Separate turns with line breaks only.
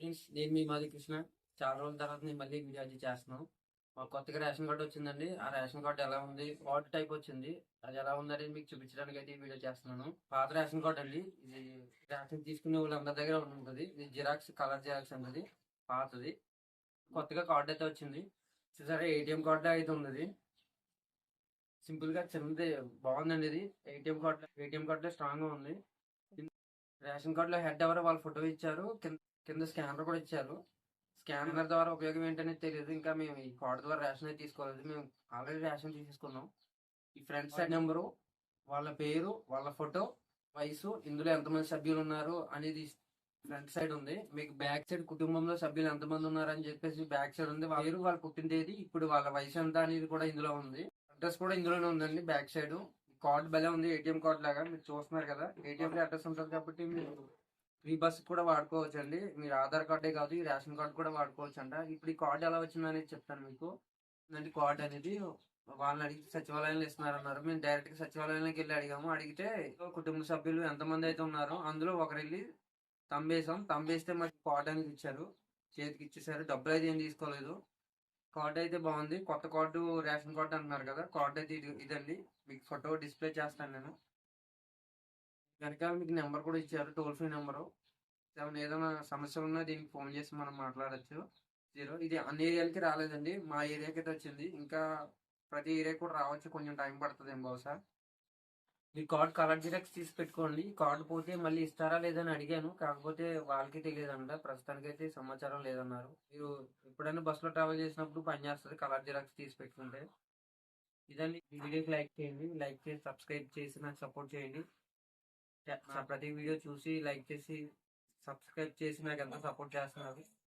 Friends, నేను మీ మాది కృష్ణ. చాలా రోజుల తర్వాత నేను మళ్ళీ వీడియో అది చేస్తున్నాను. మాకు కొత్తగా రేషన్ కార్డు వచ్చిందండి. ఆ రేషన్ కార్డు ఎలా ఉంది, కార్డు టైప్ వచ్చింది. అది ఎలా ఉందని మీకు చూపించడానికి అయితే ఈ వీడియో చేస్తున్నాను. పాత రేషన్ కార్డు అండి ఇది. రేషన్ తీసుకునే వాళ్ళందరి దగ్గర ఉంటుంది. ఇది జిరాక్స్, కలర్ జిరాక్స్ అన్నది పాతది. కొత్తగా కార్డు అయితే వచ్చింది. సరే, ఏటీఎం కార్డు అయితే ఉన్నది. సింపుల్ గా చిన్నది, బాగుందండి ఇది. ఏటీఎం కార్డు స్ట్రాంగ్ గా ఉంది. రేషన్ కార్డులో హెడ్ ఎవరో వాళ్ళ ఫోటో ఇచ్చారు, కింద స్కానర్ కూడా ఇచ్చారు. స్కానర్ ద్వారా ఉపయోగం ఏంటనేది తెలియదు. ఇంకా మేము ఈ కార్డు ద్వారా రేషన్ అయితే తీసుకోలేదు. మేము ఆల్రెడీ రేషన్ తీసేసుకున్నాం. ఈ ఫ్రంట్ సైడ్ నెంబరు, వాళ్ళ పేరు, వాళ్ళ ఫోటో, వయసు, ఇందులో ఎంతమంది సభ్యులు ఉన్నారు అనేది ఫ్రంట్ సైడ్ ఉంది. మీకు బ్యాక్ సైడ్ కుటుంబంలో సభ్యులు ఎంతమంది ఉన్నారు అని చెప్పేసి బ్యాక్ సైడ్ ఉంది. వాళ్ళ పేరు, వాళ్ళ పుట్టిన తేదీ, ఇప్పుడు వాళ్ళ వయసు ఎంత అనేది కూడా ఇందులో ఉంది. అడ్రస్ కూడా ఇందులోనే ఉందండి బ్యాక్ సైడ్. కార్డ్ భలే ఉంది, ఏటీఎం కార్డ్ లాగా. మీరు చూస్తున్నారు కదా, ఏటీఎం లో అడ్రస్ ఉంటుంది కాబట్టి మీరు ఫ్రీ బస్ కూడా వాడుకోవచ్చు అండి. మీరు ఆధార్ కార్డే కాదు, ఈ రేషన్ కార్డు కూడా వాడుకోవచ్చు అంట. ఇప్పుడు ఈ కార్డు ఎలా వచ్చింది అనేది చెప్తాను మీకు. అంటే కార్డు అనేది వాళ్ళని అడిగి సచివాలయంలో ఇస్తున్నారన్నారు. మేము డైరెక్ట్ గా సచివాలయంలోకి వెళ్ళి అడిగాము. అడిగితే కుటుంబ సభ్యులు ఎంతమంది అయితే ఉన్నారో అందులో ఒకరు వెళ్ళి తంబేసాం. తంబేస్తే మాకు కార్డు అనేది ఇచ్చారు, చేతికి ఇచ్చేసారు. డబ్బులు అయితే ఏం తీసుకోలేదు. కార్డు అయితే బాగుంది. కొత్త కార్డు, రేషన్ కార్డు అంటున్నారు కదా, కార్డు అయితే ఇదండి. మీకు ఫోటో డిస్ప్లే చేస్తాను నేను. వెనకాల మీకు నెంబర్ కూడా ఇచ్చారు, టోల్ ఫ్రీ నెంబరు. ఏదైనా సమస్య ఉన్నా దీనికి ఫోన్ చేసి మనం మాట్లాడచ్చు. ఇది అన్ని ఏరియాలకి రాలేదండి, మా ఏరియాకి అయితే వచ్చింది. ఇంకా ప్రతి ఏరియా కూడా రావచ్చు, కొంచెం టైం పడుతుంది బహుశా. ఈ కార్డ్ కలర్ జిరాక్స్ తీసి పెట్టుకోండి. కార్డు పోతే మళ్ళీ ఇస్తారా లేదని అడిగాను, కాకపోతే వాళ్ళకి తెలియదంట. ప్రస్తుతానికి అయితే సమాచారం లేదన్నారు. మీరు ఎప్పుడైనా బస్సులో ట్రావెల్ చేసినప్పుడు పనిచేస్తుంది కలర్ జిరాక్స్ తీసి పెట్టుకుంటే. ఇదండి, ఈ వీడియోకి లైక్ చేయండి. లైక్ చేసి సబ్స్క్రైబ్ చేసి నాకు సపోర్ట్ చేయండి. ప్రతి వీడియో చూసి లైక్ చేసి సబ్స్క్రైబ్ చేసి నాకు ఎంతో సపోర్ట్ చేస్తున్నారు.